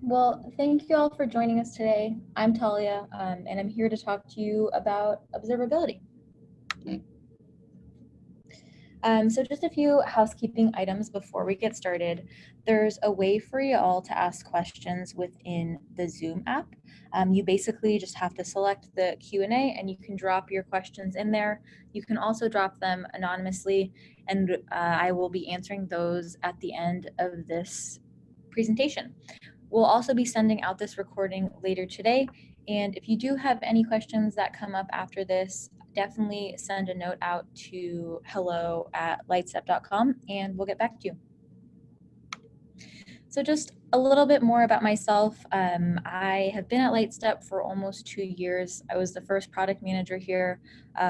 Well, thank you all for joining us today. I'm Talia, and I'm here to talk to you about observability. So just a few housekeeping items before we get started. There's a way for you all to ask questions within the Zoom app. You basically just have to select the Q&A and you can drop your questions in there. You can also drop them anonymously, and I will be answering those at the end of this presentation. We'll also be sending out this recording later today. And if you do have any questions that come up after this, definitely send a note out to hello@lightstep.com and we'll get back to you. So just a little bit more about myself. I have been at Lightstep for almost 2 years. I was the first product manager here,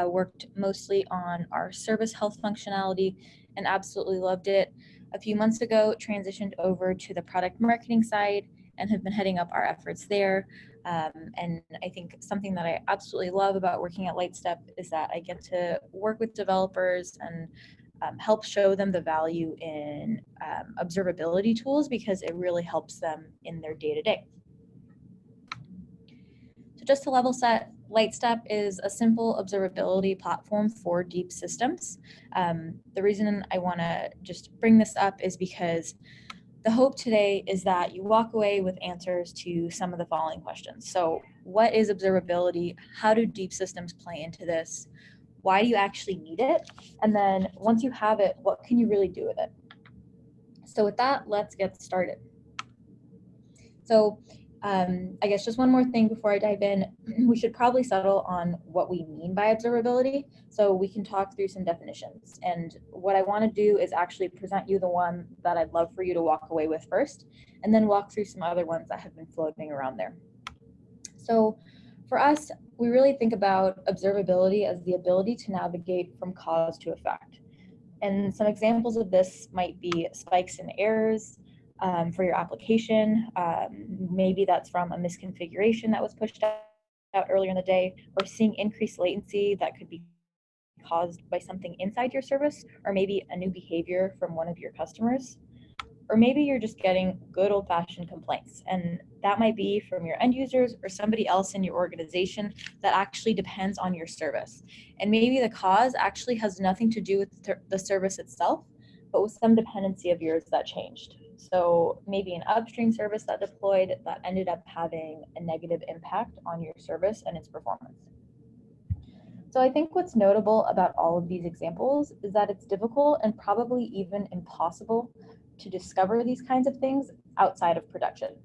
worked mostly on our service health functionality and absolutely loved it. A few months ago, transitioned over to the product marketing side and have been heading up our efforts there. And I think something that I absolutely love about working at Lightstep is that I get to work with developers and help show them the value in observability tools because it really helps them in their day-to-day. So just to level set, Lightstep is a simple observability platform for deep systems. The reason I want to just bring this up is because the hope today is that you walk away with answers to some of the following questions. So what is observability? How do deep systems play into this? Why do you actually need it? And then once you have it, what can you really do with it? So with that, let's get started. So I guess just one more thing before I dive in, we should probably settle on what we mean by observability so we can talk through some definitions. And what I want to do is actually present you the one that I'd love for you to walk away with first, and then walk through some other ones that have been floating around there. So for us, we really think about observability as the ability to navigate from cause to effect. And some examples of this might be spikes and errors for your application. Maybe that's from a misconfiguration that was pushed out earlier in the day, or seeing increased latency that could be caused by something inside your service, or maybe a new behavior from one of your customers. Or maybe you're just getting good old-fashioned complaints, and that might be from your end users or somebody else in your organization that actually depends on your service. And maybe the cause actually has nothing to do with the service itself, but with some dependency of yours that changed. So maybe an upstream service that deployed that ended up having a negative impact on your service and its performance. So I think what's notable about all of these examples is that it's difficult and probably even impossible to discover these kinds of things outside of production.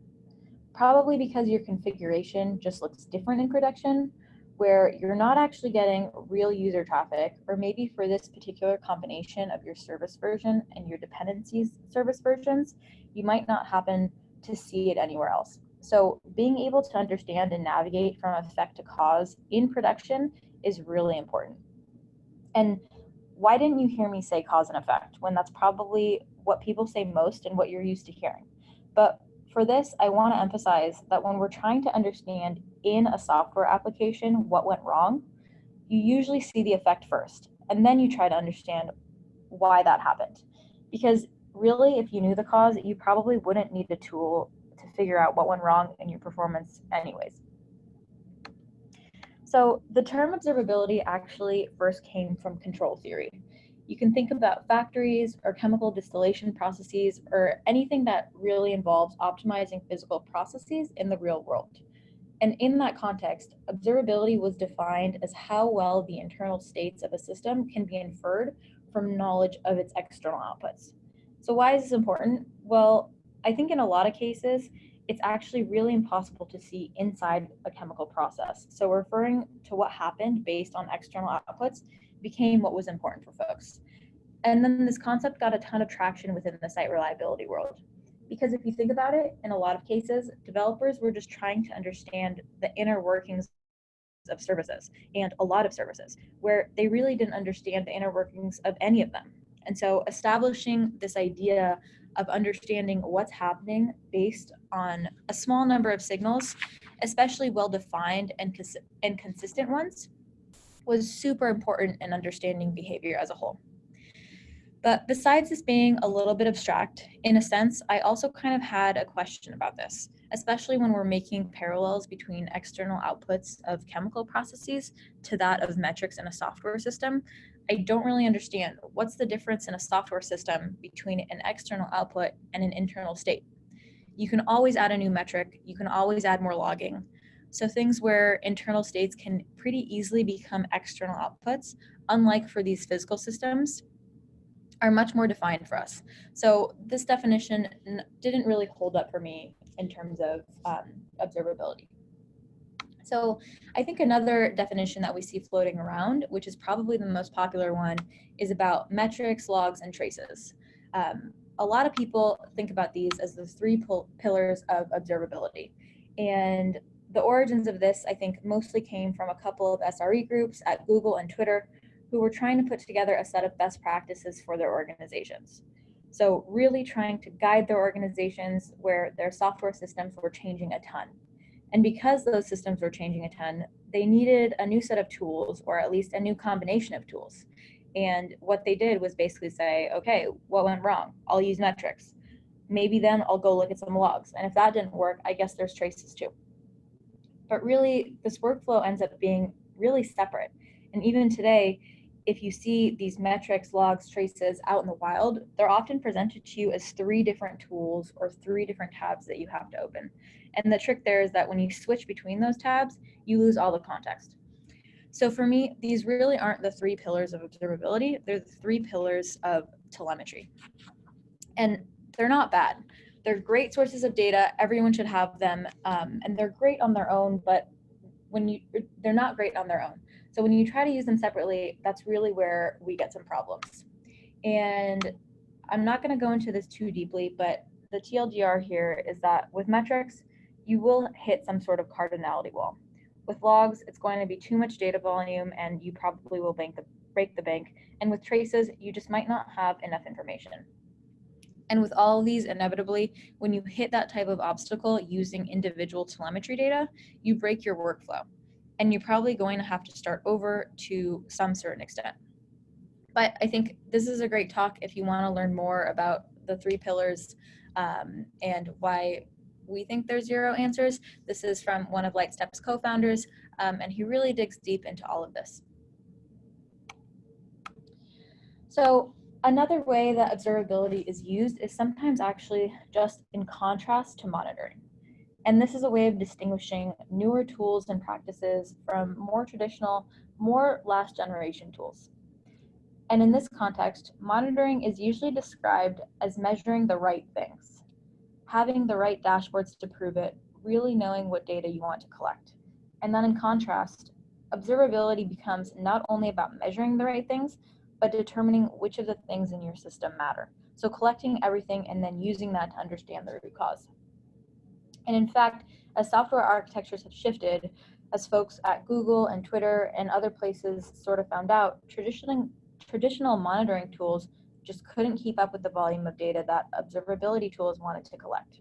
Probably because your configuration just looks different in production, where you're not actually getting real user traffic, or maybe for this particular combination of your service version and your dependencies service versions, you might not happen to see it anywhere else. So being able to understand and navigate from effect to cause in production is really important. And why didn't you hear me say cause and effect when that's probably what people say most and what you're used to hearing? But for this, I want to emphasize that when we're trying to understand in a software application what went wrong, you usually see the effect first, and then you try to understand why that happened. Because really, if you knew the cause, you probably wouldn't need a tool to figure out what went wrong in your performance anyways. So the term observability actually first came from control theory. You can think about factories or chemical distillation processes or anything that really involves optimizing physical processes in the real world. And in that context, observability was defined as how well the internal states of a system can be inferred from knowledge of its external outputs. So why is this important? Well, I think in a lot of cases, it's actually really impossible to see inside a chemical process. So referring to what happened based on external outputs became what was important for folks. And then this concept got a ton of traction within the site reliability world. Because if you think about it, in a lot of cases, developers were just trying to understand the inner workings of services, and a lot of services, where they really didn't understand the inner workings of any of them. And so establishing this idea of understanding what's happening based on a small number of signals, especially well-defined and consistent ones, was super important in understanding behavior as a whole. But besides this being a little bit abstract, in a sense, I also kind of had a question about this, especially when we're making parallels between external outputs of chemical processes to that of metrics in a software system. I don't really understand what's the difference in a software system between an external output and an internal state. You can always add a new metric, you can always add more logging. So things where internal states can pretty easily become external outputs, unlike for these physical systems, are much more defined for us. So this definition didn't really hold up for me in terms of observability. So I think another definition that we see floating around, which is probably the most popular one, is about metrics, logs, and traces. A lot of people think about these as the three pillars of observability. And the origins of this, I think, mostly came from a couple of SRE groups at Google and Twitter who were trying to put together a set of best practices for their organizations. So really trying to guide their organizations where their software systems were changing a ton. And because those systems were changing a ton, they needed a new set of tools, or at least a new combination of tools. And what they did was basically say, okay, what went wrong? I'll use metrics. Maybe then I'll go look at some logs. And if that didn't work, I guess there's traces too. But really, this workflow ends up being really separate. And even today, if you see these metrics, logs, traces out in the wild, they're often presented to you as three different tools or three different tabs that you have to open. And the trick there is that when you switch between those tabs, you lose all the context. So for me, these really aren't the three pillars of observability, they're the three pillars of telemetry. And they're not bad. They're great sources of data. Everyone should have them, and they're great on their own. But they're not great on their own. So when you try to use them separately, that's really where we get some problems. And I'm not going to go into this too deeply, but the TLDR here is that with metrics, you will hit some sort of cardinality wall. With logs, it's going to be too much data volume, and you probably will break the bank. And with traces, you just might not have enough information. And with all of these, inevitably, when you hit that type of obstacle using individual telemetry data, you break your workflow. And you're probably going to have to start over to some certain extent. But I think this is a great talk if you want to learn more about the three pillars and why we think there's zero answers. This is from one of Lightstep's co-founders, and he really digs deep into all of this. So another way that observability is used is sometimes actually just in contrast to monitoring. And this is a way of distinguishing newer tools and practices from more traditional, more last generation tools. And in this context, monitoring is usually described as measuring the right things, having the right dashboards to prove it, really knowing what data you want to collect. And then in contrast, observability becomes not only about measuring the right things, but determining which of the things in your system matter. So collecting everything and then using that to understand the root cause. And in fact, as software architectures have shifted, as folks at Google and Twitter and other places sort of found out, traditional monitoring tools just couldn't keep up with the volume of data that observability tools wanted to collect.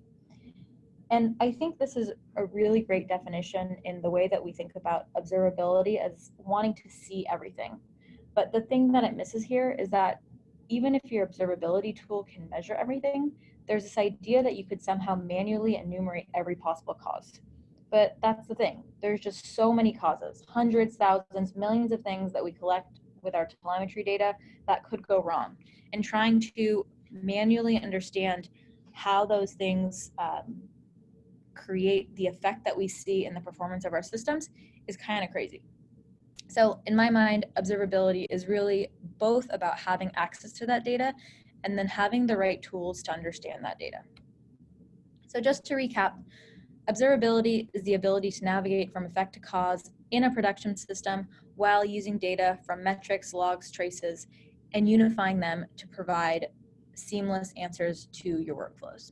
And I think this is a really great definition in the way that we think about observability as wanting to see everything. But the thing that it misses here is that even if your observability tool can measure everything, there's this idea that you could somehow manually enumerate every possible cause. But that's the thing. There's just so many causes, hundreds, thousands, millions of things that we collect with our telemetry data that could go wrong. And trying to manually understand how those things create the effect that we see in the performance of our systems is kind of crazy. So in my mind, observability is really both about having access to that data and then having the right tools to understand that data. So just to recap, observability is the ability to navigate from effect to cause in a production system while using data from metrics, logs, traces, and unifying them to provide seamless answers to your workflows.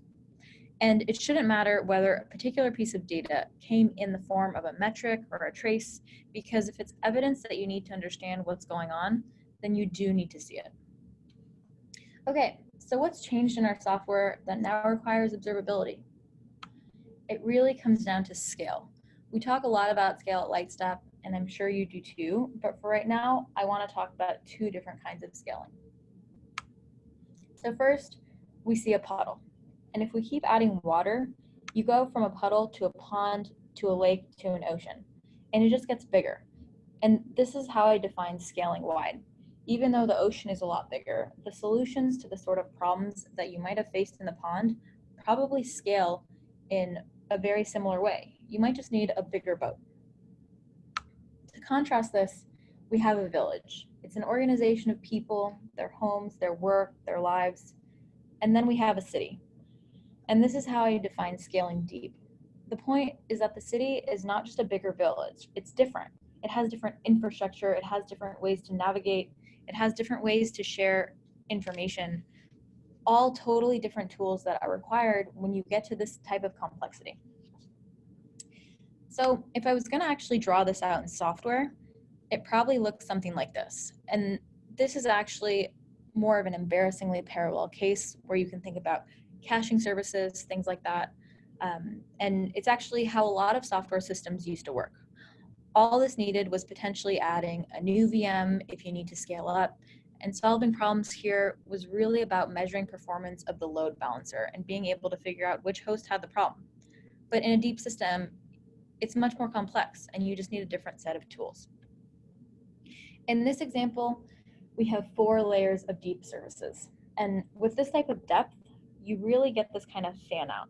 And it shouldn't matter whether a particular piece of data came in the form of a metric or a trace, because if it's evidence that you need to understand what's going on, then you do need to see it. Okay, so what's changed in our software that now requires observability? It really comes down to scale. We talk a lot about scale at Lightstep, and I'm sure you do too, but for right now, I want to talk about two different kinds of scaling. So first, we see a puddle. And if we keep adding water, you go from a puddle to a pond to a lake to an ocean. And it just gets bigger. And this is how I define scaling wide. Even though the ocean is a lot bigger, the solutions to the sort of problems that you might have faced in the pond probably scale in a very similar way. You might just need a bigger boat. To contrast this, we have a village. It's an organization of people, their homes, their work, their lives. And then we have a city. And this is how I define scaling deep. The point is that the city is not just a bigger village, it's different. It has different infrastructure, it has different ways to navigate, it has different ways to share information, all totally different tools that are required when you get to this type of complexity. So if I was going to actually draw this out in software, it probably looks something like this. And this is actually more of an embarrassingly parallel case where you can think about caching services, things like that. And it's actually how a lot of software systems used to work. All this needed was potentially adding a new VM if you need to scale up, and solving problems here was really about measuring performance of the load balancer and being able to figure out which host had the problem. But in a deep system, it's much more complex, and you just need a different set of tools. In this example, we have 4 layers of deep services. And with this type of depth, you really get this kind of fan out.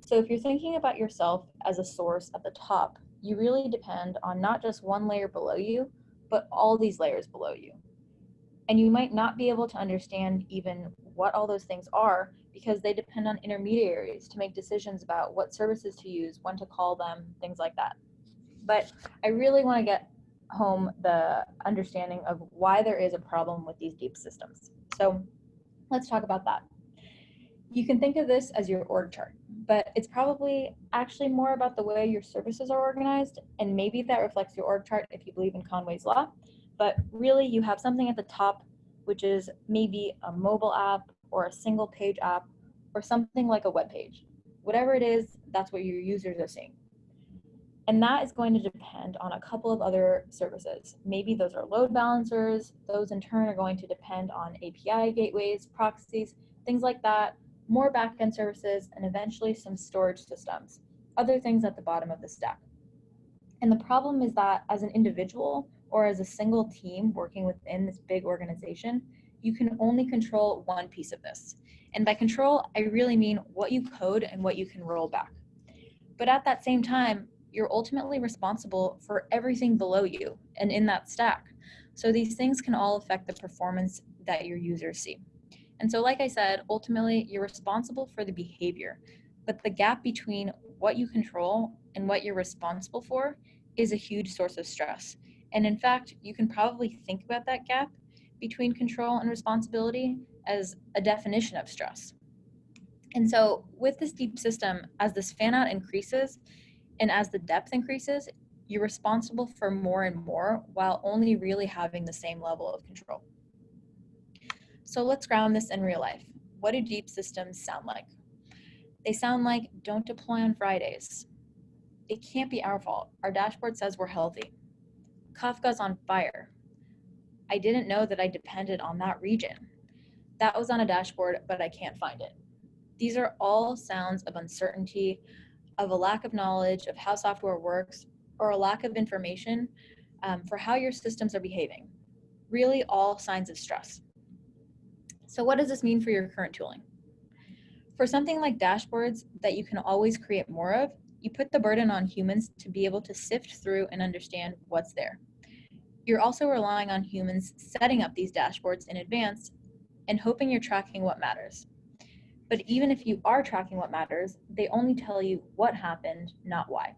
So if you're thinking about yourself as a source at the top, you really depend on not just one layer below you, but all these layers below you. And you might not be able to understand even what all those things are because they depend on intermediaries to make decisions about what services to use, when to call them, things like that. But I really want to get home the understanding of why there is a problem with these deep systems. So let's talk about that. You can think of this as your org chart, but it's probably actually more about the way your services are organized, and maybe that reflects your org chart if you believe in Conway's law. But really, you have something at the top, which is maybe a mobile app or a single page app or something like a web page. Whatever it is, that's what your users are seeing. And that is going to depend on a couple of other services. Maybe those are load balancers. Those in turn are going to depend on API gateways, proxies, things like that, more backend services, and eventually some storage systems, other things at the bottom of the stack. And the problem is that as an individual or as a single team working within this big organization, you can only control one piece of this. And by control, I really mean what you code and what you can roll back. But at that same time, you're ultimately responsible for everything below you and in that stack. So these things can all affect the performance that your users see. And so, like I said, ultimately, you're responsible for the behavior, but the gap between what you control and what you're responsible for is a huge source of stress. And in fact, you can probably think about that gap between control and responsibility as a definition of stress. And so with this deep system, as this fan out increases and as the depth increases, you're responsible for more and more while only really having the same level of control. So let's ground this in real life. What do deep systems sound like? They sound like don't deploy on Fridays. It can't be our fault. Our dashboard says we're healthy. Kafka's on fire. I didn't know that I depended on that region. That was on a dashboard, but I can't find it. These are all sounds of uncertainty, of a lack of knowledge of how software works, or a lack of information for how your systems are behaving. Really all signs of stress. So what does this mean for your current tooling? For something like dashboards that you can always create more of, you put the burden on humans to be able to sift through and understand what's there. You're also relying on humans setting up these dashboards in advance and hoping you're tracking what matters. But even if you are tracking what matters, they only tell you what happened, not why.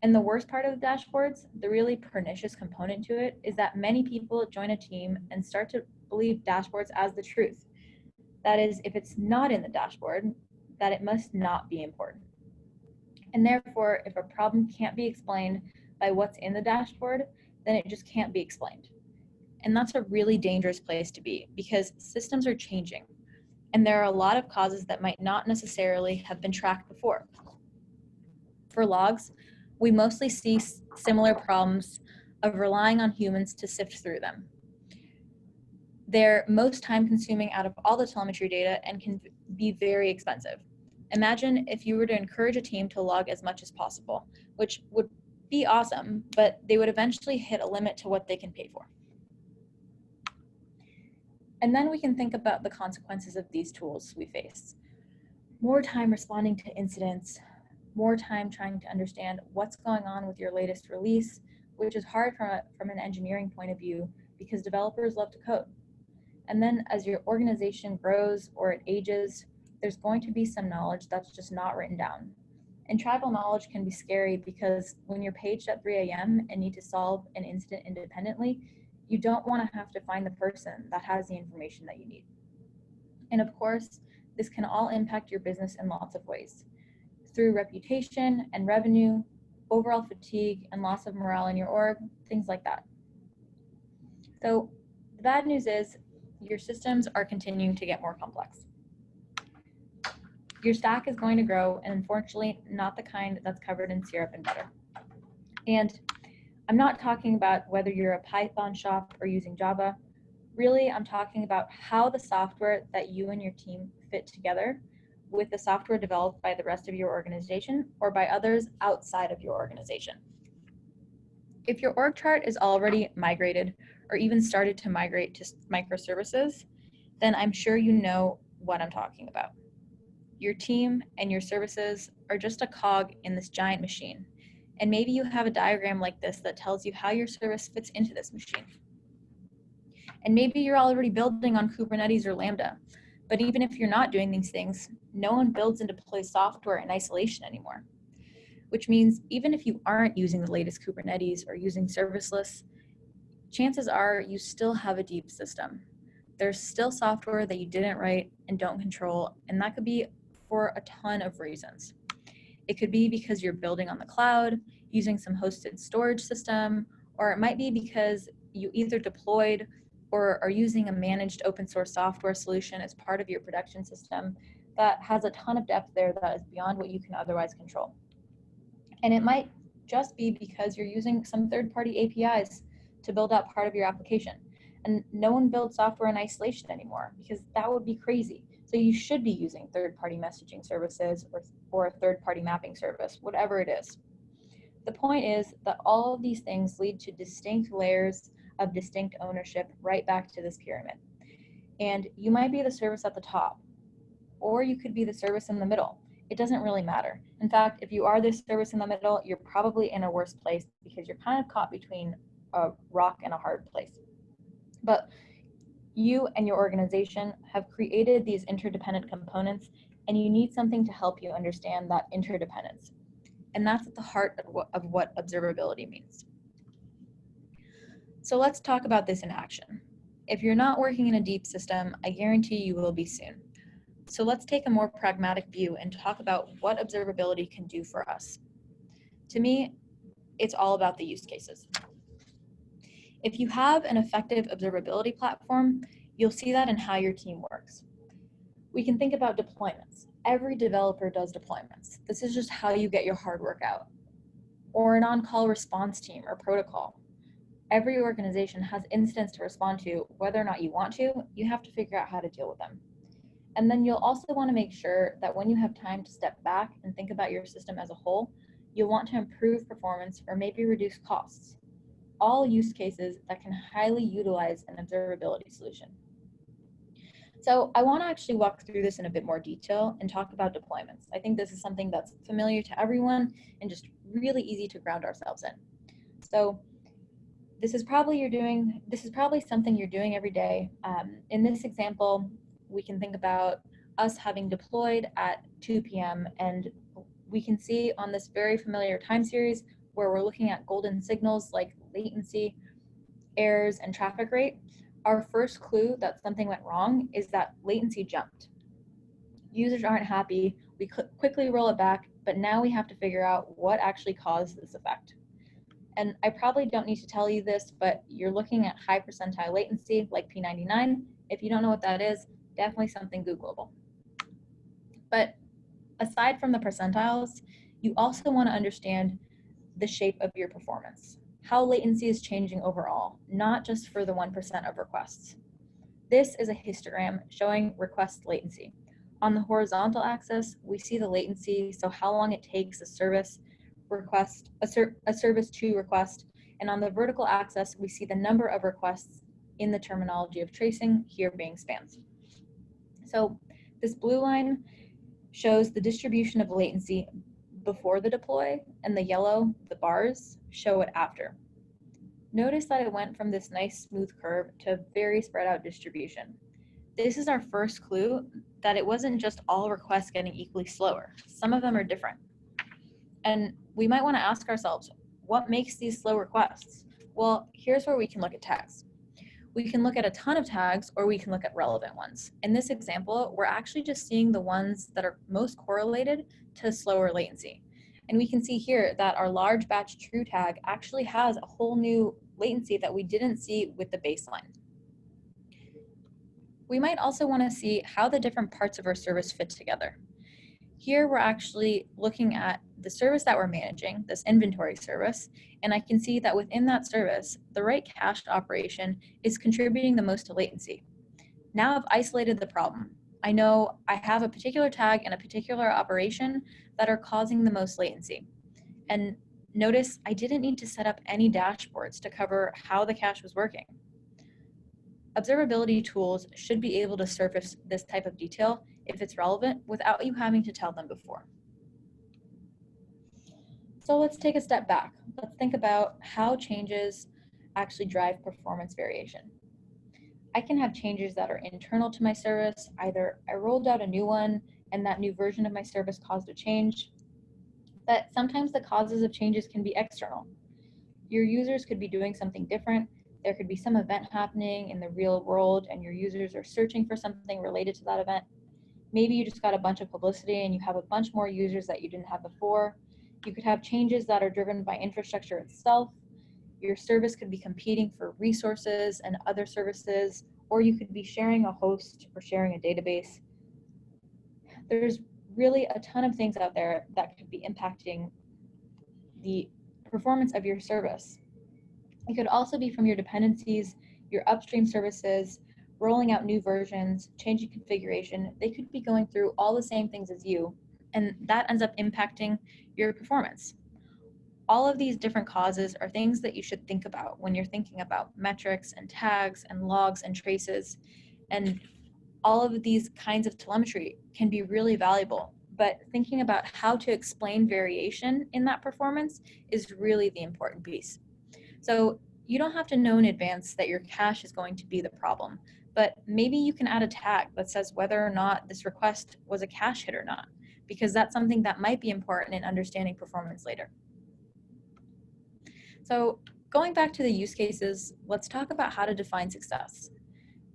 And the worst part of the dashboards, the really pernicious component to it, is that many people join a team and start to believe dashboards as the truth. That is, if it's not in the dashboard, that it must not be important. And therefore, if a problem can't be explained by what's in the dashboard, then it just can't be explained. And that's a really dangerous place to be because systems are changing. And there are a lot of causes that might not necessarily have been tracked before. For logs, we mostly see similar problems of relying on humans to sift through them. They're most time consuming out of all the telemetry data and can be very expensive. Imagine if you were to encourage a team to log as much as possible, which would be awesome, but they would eventually hit a limit to what they can pay for. And then we can think about the consequences of these tools we face. More time responding to incidents, more time trying to understand what's going on with your latest release, which is hard from an engineering point of view because developers love to code. And then as your organization grows or it ages, there's going to be some knowledge that's just not written down. And tribal knowledge can be scary because when you're paged at 3 a.m. and need to solve an incident independently, you don't want to have to find the person that has the information that you need. And of course, this can all impact your business in lots of ways, through reputation and revenue, overall fatigue and loss of morale in your org, things like that. So the bad news is your systems are continuing to get more complex. Your stack is going to grow, and unfortunately, not the kind that's covered in syrup and butter. And I'm not talking about whether you're a Python shop or using Java. Really, I'm talking about how the software that you and your team fit together with the software developed by the rest of your organization or by others outside of your organization. If your org chart is already migrated or even started to migrate to microservices, then I'm sure you know what I'm talking about. Your team and your services are just a cog in this giant machine. And maybe you have a diagram like this that tells you how your service fits into this machine. And maybe you're already building on Kubernetes or Lambda. But even if you're not doing these things, no one builds and deploys software in isolation anymore. Which means even if you aren't using the latest Kubernetes or using serverless, chances are you still have a deep system. There's still software that you didn't write and don't control, and that could be for a ton of reasons. It could be because you're building on the cloud, using some hosted storage system, or it might be because you either deployed or are using a managed open source software solution as part of your production system that has a ton of depth there that is beyond what you can otherwise control. And it might just be because you're using some third-party APIs to build out part of your application. And no one builds software in isolation anymore because that would be crazy. So you should be using third-party messaging services or a third-party mapping service, whatever it is. The point is that all of these things lead to distinct layers of distinct ownership right back to this pyramid. And you might be the service at the top, or you could be the service in the middle. It doesn't really matter. In fact, if you are the service in the middle, you're probably in a worse place because you're kind of caught between a rock and a hard place. But you and your organization have created these interdependent components, and you need something to help you understand that interdependence. And that's at the heart of what observability means. So let's talk about this in action. If you're not working in a deep system, I guarantee you will be soon. So let's take a more pragmatic view and talk about what observability can do for us. To me, it's all about the use cases. If you have an effective observability platform, you'll see that in how your team works. We can think about deployments. Every developer does deployments. This is just how you get your hard work out. Or an on-call response team or protocol. Every organization has incidents to respond to. Whether or not you want to, you have to figure out how to deal with them. And then you'll also want to make sure that when you have time to step back and think about your system as a whole, you'll want to improve performance or maybe reduce costs. All use cases that can highly utilize an observability solution. So I want to actually walk through this in a bit more detail and talk about deployments. I think this is something that's familiar to everyone and just really easy to ground ourselves in. So this is probably something you're doing every day. In this example, we can think about us having deployed at 2 p.m. and we can see on this very familiar time series where we're looking at golden signals like latency, errors, and traffic rate. Our first clue that something went wrong is that latency jumped. Users aren't happy, we quickly roll it back, but now we have to figure out what actually caused this effect. And I probably don't need to tell you this, but you're looking at high percentile latency like P99. If you don't know what that is, definitely something Googleable. But aside from the percentiles, you also want to understand the shape of your performance, how latency is changing overall, not just for the 1% of requests. This is a histogram showing request latency. On the horizontal axis, we see the latency, so how long it takes a service to request, and on the vertical axis, we see the number of requests in the terminology of tracing, here being spans. So this blue line shows the distribution of latency before the deploy, and the yellow, the bars, show it after. Notice that it went from this nice smooth curve to a very spread out distribution. This is our first clue that it wasn't just all requests getting equally slower. Some of them are different. And we might want to ask ourselves, what makes these slow requests? Well, here's where we can look at tags. We can look at a ton of tags, or we can look at relevant ones. In this example, we're actually just seeing the ones that are most correlated to slower latency. And we can see here that our large batch true tag actually has a whole new latency that we didn't see with the baseline. We might also want to see how the different parts of our service fit together. Here we're actually looking at the service that we're managing, this inventory service, and I can see that within that service, the right cached operation is contributing the most to latency. Now I've isolated the problem. I know I have a particular tag and a particular operation that are causing the most latency. And notice I didn't need to set up any dashboards to cover how the cache was working. Observability tools should be able to surface this type of detail if it's relevant without you having to tell them before. So let's take a step back. Let's think about how changes actually drive performance variation. I can have changes that are internal to my service. Either I rolled out a new one and that new version of my service caused a change, but sometimes the causes of changes can be external. Your users could be doing something different. There could be some event happening in the real world and your users are searching for something related to that event. Maybe you just got a bunch of publicity and you have a bunch more users that you didn't have before. You could have changes that are driven by infrastructure itself. Your service could be competing for resources and other services, or you could be sharing a host or sharing a database. There's really a ton of things out there that could be impacting the performance of your service. It could also be from your dependencies, your upstream services, rolling out new versions, changing configuration. They could be going through all the same things as you, and that ends up impacting your performance. All of these different causes are things that you should think about when you're thinking about metrics and tags and logs and traces. And all of these kinds of telemetry can be really valuable, but thinking about how to explain variation in that performance is really the important piece. So you don't have to know in advance that your cache is going to be the problem, but maybe you can add a tag that says whether or not this request was a cache hit or not, because that's something that might be important in understanding performance later. So going back to the use cases, let's talk about how to define success.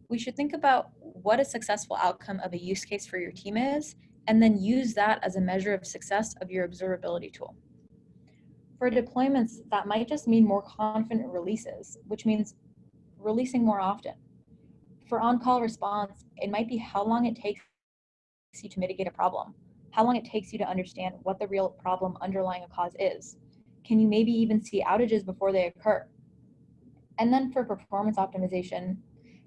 We should think about what a successful outcome of a use case for your team is, and then use that as a measure of success of your observability tool. For deployments, that might just mean more confident releases, which means releasing more often. For on-call response, it might be how long it takes you to mitigate a problem, how long it takes you to understand what the real problem underlying a cause is. Can you maybe even see outages before they occur? And then for performance optimization,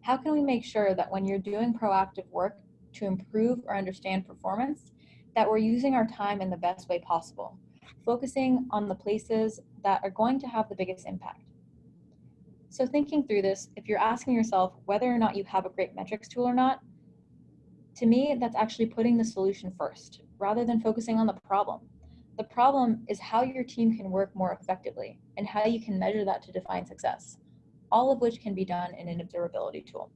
how can we make sure that when you're doing proactive work to improve or understand performance, that we're using our time in the best way possible, focusing on the places that are going to have the biggest impact? So thinking through this, if you're asking yourself whether or not you have a great metrics tool or not, to me, that's actually putting the solution first, rather than focusing on the problem. The problem is how your team can work more effectively and how you can measure that to define success, all of which can be done in an observability tool.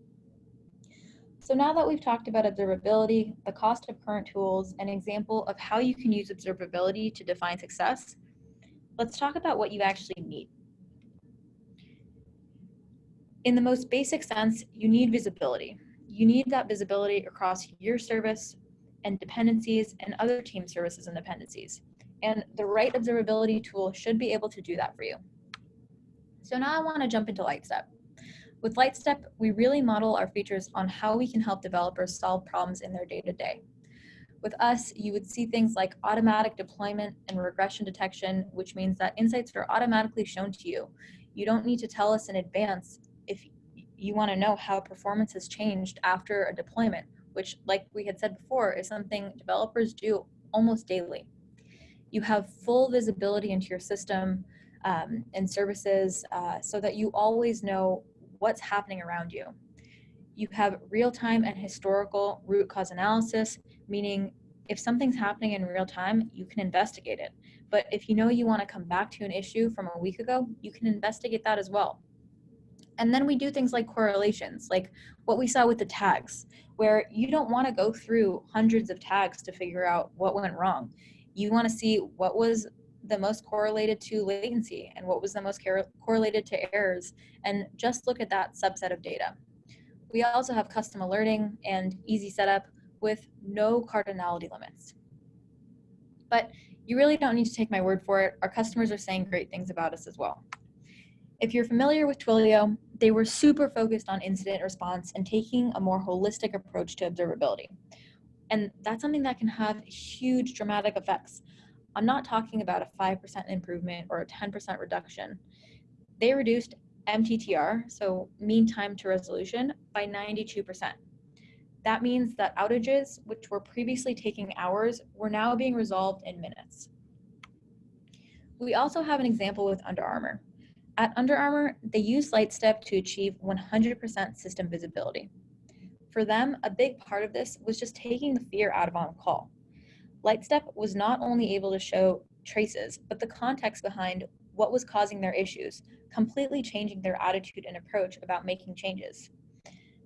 So now that we've talked about observability, the cost of current tools, an example of how you can use observability to define success, let's talk about what you actually need. In the most basic sense, you need visibility. You need that visibility across your service and dependencies and other team services and dependencies. And the right observability tool should be able to do that for you. So now I want to jump into Lightstep. With Lightstep, we really model our features on how we can help developers solve problems in their day-to-day. With us, you would see things like automatic deployment and regression detection, which means that insights are automatically shown to you. You don't need to tell us in advance if you want to know how performance has changed after a deployment, which, like we had said before, is something developers do almost daily. You have full visibility into your system and services so that you always know what's happening around you. You have real-time and historical root cause analysis, meaning if something's happening in real time, you can investigate it. But if you know you want to come back to an issue from a week ago, you can investigate that as well. And then we do things like correlations, like what we saw with the tags, where you don't want to go through hundreds of tags to figure out what went wrong. You want to see what was the most correlated to latency and what was the most correlated to errors, and just look at that subset of data. We also have custom alerting and easy setup with no cardinality limits. But you really don't need to take my word for it. Our customers are saying great things about us as well. If you're familiar with Twilio, they were super focused on incident response and taking a more holistic approach to observability. And that's something that can have huge dramatic effects. I'm not talking about a 5% improvement or a 10% reduction. They reduced MTTR, so mean time to resolution, by 92%. That means that outages, which were previously taking hours, were now being resolved in minutes. We also have an example with Under Armour. At Under Armour, they used Lightstep to achieve 100% system visibility. For them, a big part of this was just taking the fear out of on-call. Lightstep was not only able to show traces, but the context behind what was causing their issues, completely changing their attitude and approach about making changes.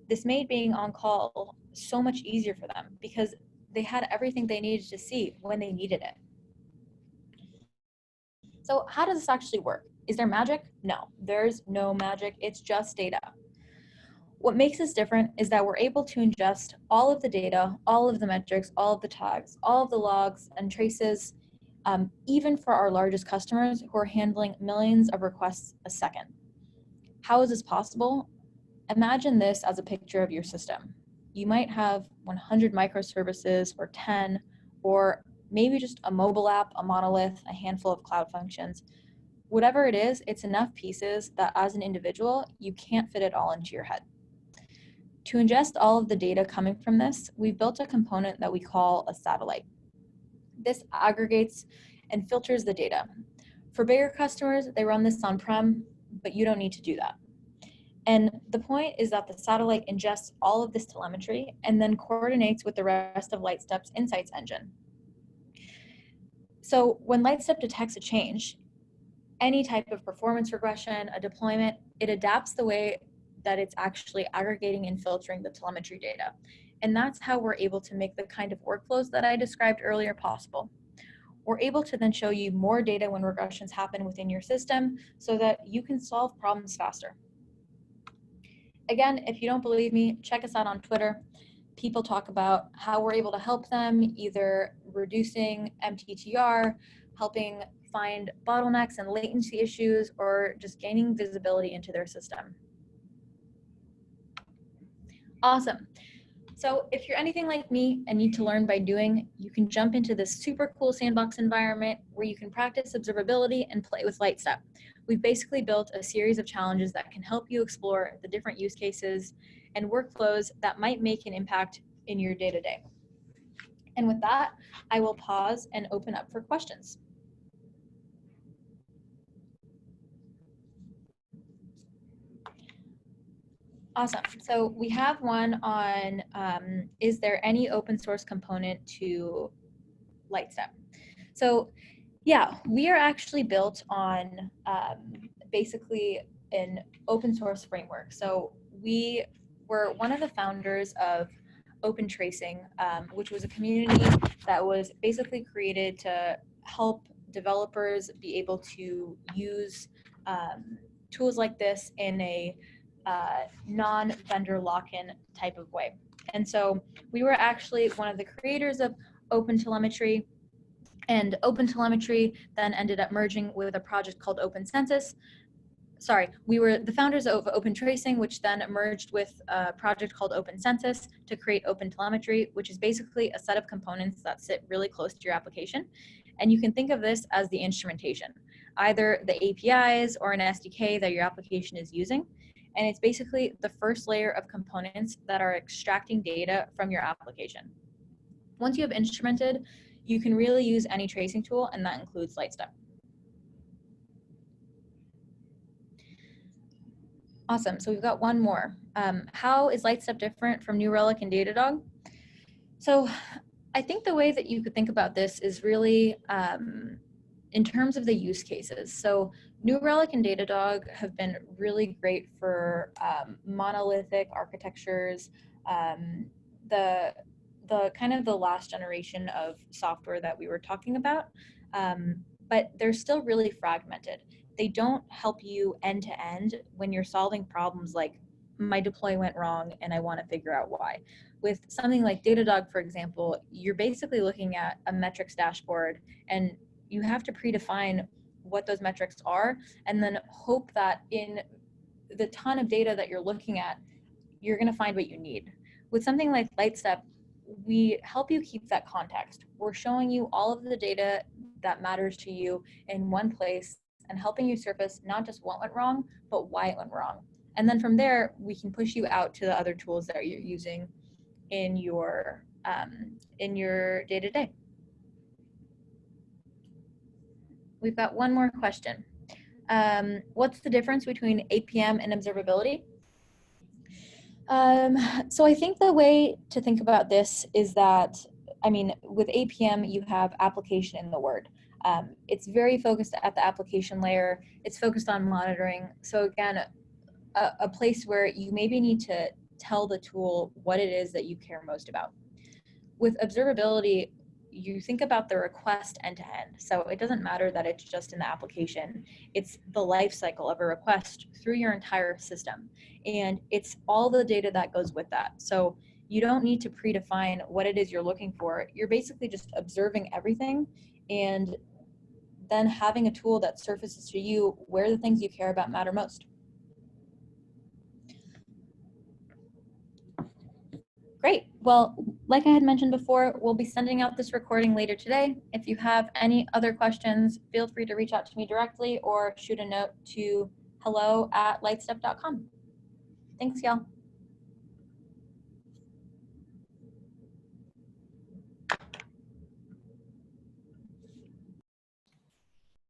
This made being on call so much easier for them because they had everything they needed to see when they needed it. So how does this actually work? Is there magic? No, there's no magic. It's just data. What makes this different is that we're able to ingest all of the data, all of the metrics, all of the tags, all of the logs and traces, even for our largest customers who are handling millions of requests a second. How is this possible? Imagine this as a picture of your system. You might have 100 microservices or 10, or maybe just a mobile app, a monolith, a handful of cloud functions. Whatever it is, it's enough pieces that as an individual, you can't fit it all into your head. To ingest all of the data coming from this, we've built a component that we call a satellite. This aggregates and filters the data. For bigger customers, they run this on-prem, but you don't need to do that. And the point is that the satellite ingests all of this telemetry and then coordinates with the rest of Lightstep's insights engine. So when Lightstep detects a change, any type of performance regression, a deployment, it adapts the way that it's actually aggregating and filtering the telemetry data. And that's how we're able to make the kind of workflows that I described earlier possible. We're able to then show you more data when regressions happen within your system so that you can solve problems faster. Again, if you don't believe me, check us out on Twitter. People talk about how we're able to help them, either reducing MTTR, helping find bottlenecks and latency issues, or just gaining visibility into their system. Awesome. So if you're anything like me and need to learn by doing, you can jump into this super cool sandbox environment where you can practice observability and play with Lightstep. We've basically built a series of challenges that can help you explore the different use cases and workflows that might make an impact in your day-to-day. And with that, I will pause and open up for questions. Awesome. So we have one on, is there any open source component to Lightstep? So yeah, we are actually built on basically an open source framework. So we were one of the founders of Open Tracing, which was a community that was basically created to help developers be able to use tools like this in a non-vendor lock-in type of way. And so we were actually one of the creators of OpenTelemetry, and OpenTelemetry then ended up merging with a project called OpenCensus. Sorry, we were the founders of Open Tracing, which then merged with a project called OpenCensus to create OpenTelemetry, which is basically a set of components that sit really close to your application. And you can think of this as the instrumentation, either the APIs or an SDK that your application is using. And it's basically the first layer of components that are extracting data from your application. Once you have instrumented, you can really use any tracing tool, and that includes Lightstep. Awesome, so we've got one more. How is Lightstep different from New Relic and Datadog? So I think the way that you could think about this is really in terms of the use cases. So New Relic and Datadog have been really great for monolithic architectures, the kind of the last generation of software that we were talking about, but they're still really fragmented. They don't help you end to end when you're solving problems like my deploy went wrong and I want to figure out why. With something like Datadog, for example, you're basically looking at a metrics dashboard and you have to predefine what those metrics are and then hope that in the ton of data that you're looking at, you're going to find what you need. With something like Lightstep, we help you keep that context. We're showing you all of the data that matters to you in one place and helping you surface not just what went wrong, but why it went wrong. And then from there, we can push you out to the other tools that you're using in your day-to-day. We've got one more question. What's the difference between APM and observability? So I think the way to think about this is that, I mean, with APM, you have application in the word. It's very focused at the application layer. It's focused on monitoring. So again, a place where you maybe need to tell the tool what it is that you care most about. With observability, you think about the request end to end. So it doesn't matter that it's just in the application. It's the life cycle of a request through your entire system. And it's all the data that goes with that. So you don't need to predefine what it is you're looking for. You're basically just observing everything and then having a tool that surfaces to you where the things you care about matter most. Great. Well, like I had mentioned before, we'll be sending out this recording later today. If you have any other questions, feel free to reach out to me directly or shoot a note to hello@lightstep.com. Thanks, y'all.